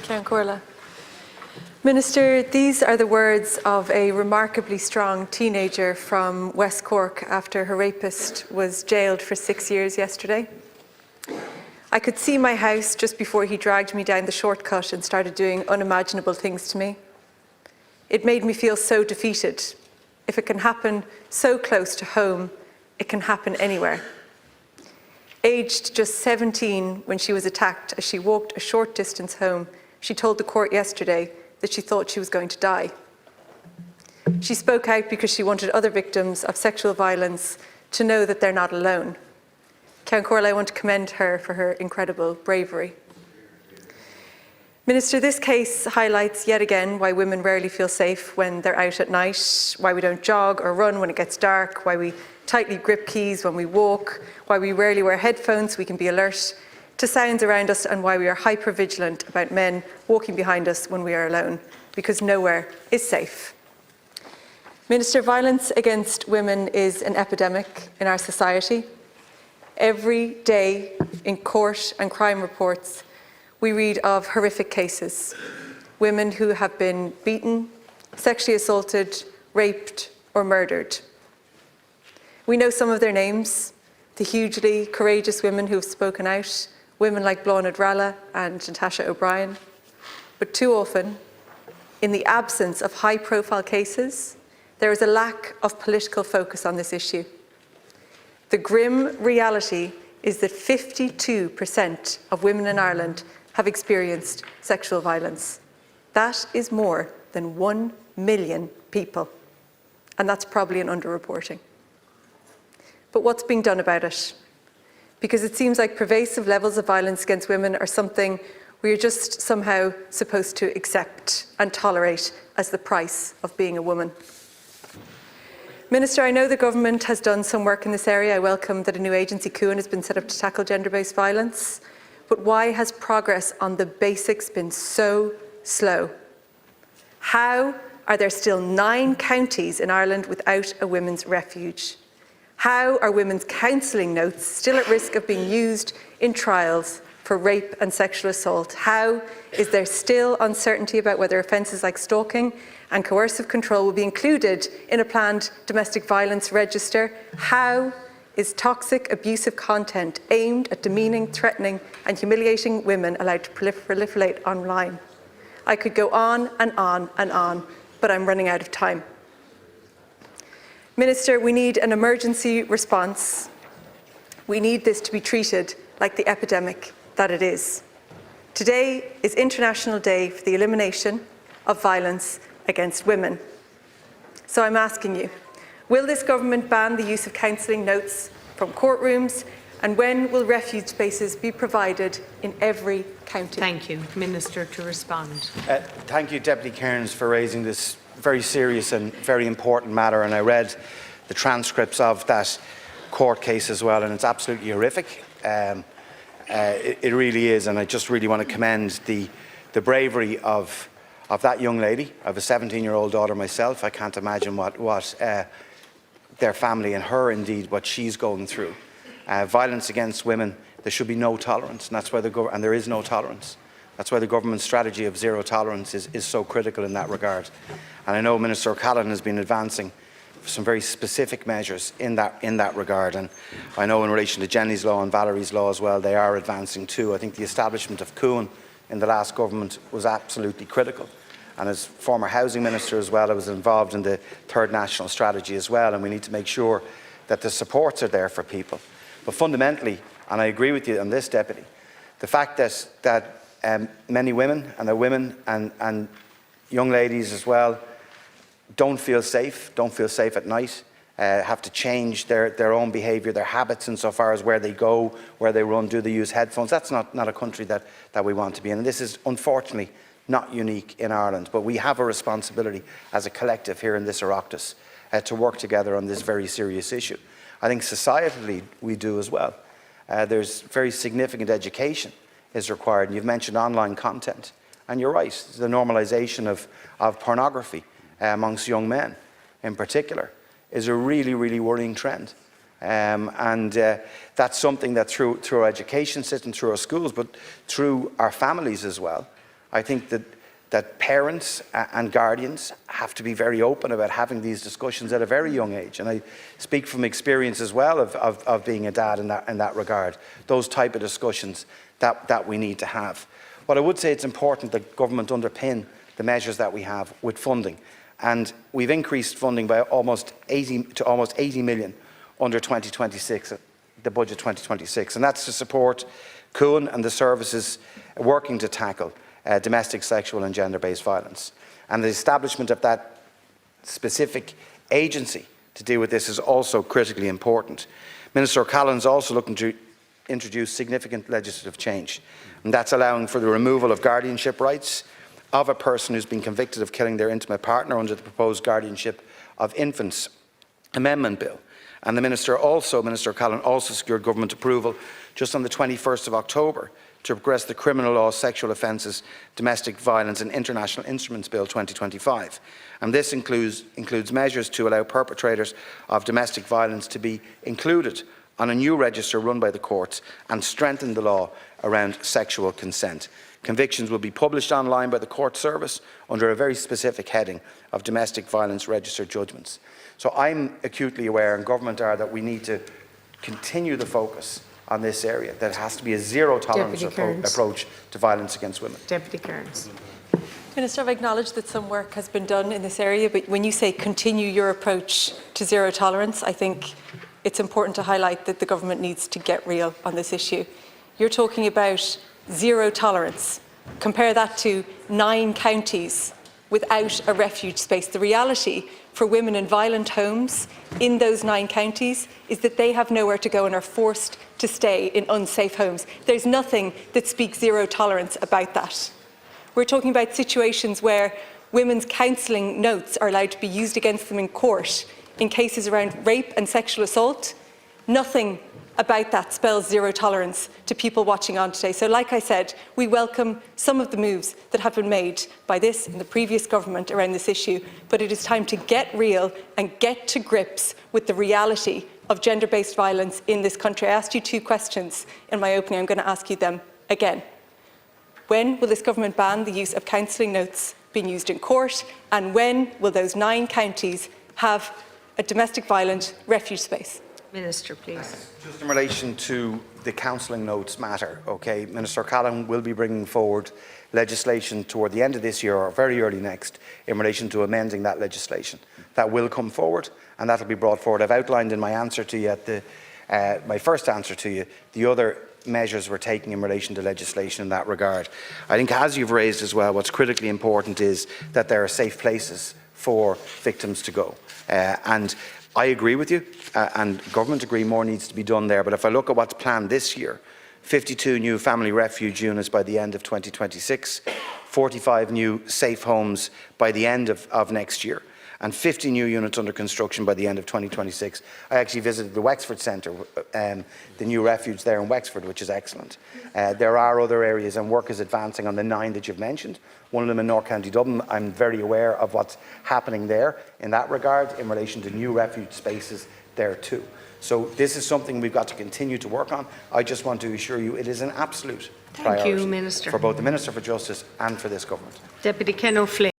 Ceann. Minister, these are the words of a remarkably strong teenager from West Cork after her rapist was jailed for 6 years yesterday. I could see my house just before he dragged me down the shortcut and started doing unimaginable things to me. It made me feel so defeated. If it can happen so close to home, it can happen anywhere. Aged just 17 when she was attacked as she walked a short distance home, she told the court yesterday that she thought she was going to die. She spoke out because she wanted other victims of sexual violence to know that they're not alone. Ceann, I want to commend her for her incredible bravery. Minister, this case highlights yet again why women rarely feel safe when they're out at night, why we don't jog or run when it gets dark, why we tightly grip keys when we walk, why we rarely wear headphones so we can be alert to sounds around us, and why we are hyper-vigilant about men walking behind us when we are alone, because nowhere is safe. Minister, violence against women is an epidemic in our society. Every day in court and crime reports, we read of horrific cases. Women who have been beaten, sexually assaulted, raped, or murdered. We know some of their names, the hugely courageous women who have spoken out, women like Bláthnaid Ralla and Natasha O'Brien. But too often, in the absence of high-profile cases, there is a lack of political focus on this issue. The grim reality is that 52% of women in Ireland have experienced sexual violence. That is more than 1 million people, and that's probably an underreporting. But what's being done about it? Because it seems like pervasive levels of violence against women are something we are just somehow supposed to accept and tolerate as the price of being a woman. Minister, I know the government has done some work in this area. I welcome that a new agency, CUAN, has been set up to tackle gender-based violence. But why has progress on the basics been so slow? How are there still 9 counties in Ireland without a women's refuge? How are women's counselling notes still at risk of being used in trials for rape and sexual assault? How is there still uncertainty about whether offences like stalking and coercive control will be included in a planned domestic violence register? How is toxic, abusive content aimed at demeaning, threatening and humiliating women allowed to proliferate online? I could go on and on and on, but I'm running out of time. Minister, we need an emergency response. We need this to be treated like the epidemic that it is. Today is International Day for the Elimination of Violence Against Women. So I'm asking you, will this government ban the use of counselling notes from courtrooms, and when will refuge spaces be provided in every county? Thank you. Minister to respond. Thank you, Deputy Cairns, for raising this very serious and very important matter, and I read the transcripts of that court case as well, and it's absolutely horrific. It really is, and I just really want to commend the bravery of that young lady. I have a 17-year-old daughter myself. I can't imagine what their family and her, indeed, what she's going through. Violence against women, there should be no tolerance, and that's why and there is no tolerance. That's why the government's strategy of zero tolerance is so critical in that regard. And I know Minister O'Callaghan has been advancing some very specific measures in that regard. And I know in relation to Jenny's law and Valerie's law as well, they are advancing too. I think the establishment of CUAN in the last government was absolutely critical. And as former housing minister as well, I was involved in the third national strategy as well, and we need to make sure that the supports are there for people. But fundamentally, and I agree with you on this, Deputy, the fact that many women, and they're women and young ladies as well, don't feel safe at night, have to change their own behaviour, their habits insofar as where they go, where they run, do they use headphones. That's not a country that we want to be in. And this is unfortunately not unique in Ireland, but we have a responsibility as a collective here in this Oireachtas to work together on this very serious issue. I think societally we do as well. There's very significant education is required, and you've mentioned online content, and you're right, the normalisation of pornography amongst young men in particular is a really, really worrying trend. That's something that through our education system, through our schools, but through our families as well, I think that parents and guardians have to be very open about having these discussions at a very young age. And I speak from experience as well of being a dad in that regard, those type of discussions that we need to have. What I would say, it's important that government underpin the measures that we have with funding. And we've increased funding by almost 80 million under 2026, the budget 2026. And that's to support Cuan and the services working to tackle domestic, sexual and gender-based violence. And the establishment of that specific agency to deal with this is also critically important. Minister O'Callaghan is also looking to introduce significant legislative change, and that's allowing for the removal of guardianship rights of a person who's been convicted of killing their intimate partner under the proposed Guardianship of Infants Amendment Bill. And the Minister O'Callaghan also secured government approval just on the 21st of October to progress the Criminal Law, Sexual Offences, Domestic Violence and International Instruments Bill 2025. And this includes measures to allow perpetrators of domestic violence to be included on a new register run by the courts and strengthen the law around sexual consent. Convictions will be published online by the court service under a very specific heading of domestic violence registered judgments. So I'm acutely aware, and government are, that we need to continue the focus on this area, that it has to be a zero tolerance approach to violence against women. Deputy Cairns. Minister, I've acknowledged that some work has been done in this area, but when you say continue your approach to zero tolerance, I think it's important to highlight that the government needs to get real on this issue. You're talking about zero tolerance. Compare that to 9 counties without a refuge space. The reality for women in violent homes in those 9 counties is that they have nowhere to go and are forced to stay in unsafe homes. There's nothing that speaks zero tolerance about that. We're talking about situations where women's counselling notes are allowed to be used against them in court in cases around rape and sexual assault. Nothing about that spells zero tolerance to people watching on today. So like I said, we welcome some of the moves that have been made by this and the previous government around this issue, but it is time to get real and get to grips with the reality of gender-based violence in this country. I asked you 2 questions in my opening. I'm going to ask you them again. When will this government ban the use of counselling notes being used in court? And when will those 9 counties have a domestic violence refuge space? Minister, please. Just in relation to the counselling notes matter, okay, Minister O'Callaghan will be bringing forward legislation toward the end of this year or very early next in relation to amending that legislation. That will come forward and that will be brought forward. I've outlined in my answer to you, my first answer to you, the other measures we're taking in relation to legislation in that regard. I think, as you've raised as well, what's critically important is that there are safe places for victims to go. And I agree with you, and government agree more needs to be done there. But if I look at what's planned this year, 52 new family refuge units by the end of 2026, 45 new safe homes by the end of next year, and 50 new units under construction by the end of 2026. I actually visited the Wexford Centre, the new refuge there in Wexford, which is excellent. There are other areas and work is advancing on the 9 that you've mentioned. One of them in North County Dublin. I'm very aware of what's happening there in that regard in relation to new refuge spaces there too. So this is something we've got to continue to work on. I just want to assure you it is an absolute priority Thank you, Minister. for both the Minister for Justice and for this government. Deputy Ken O'Flynn.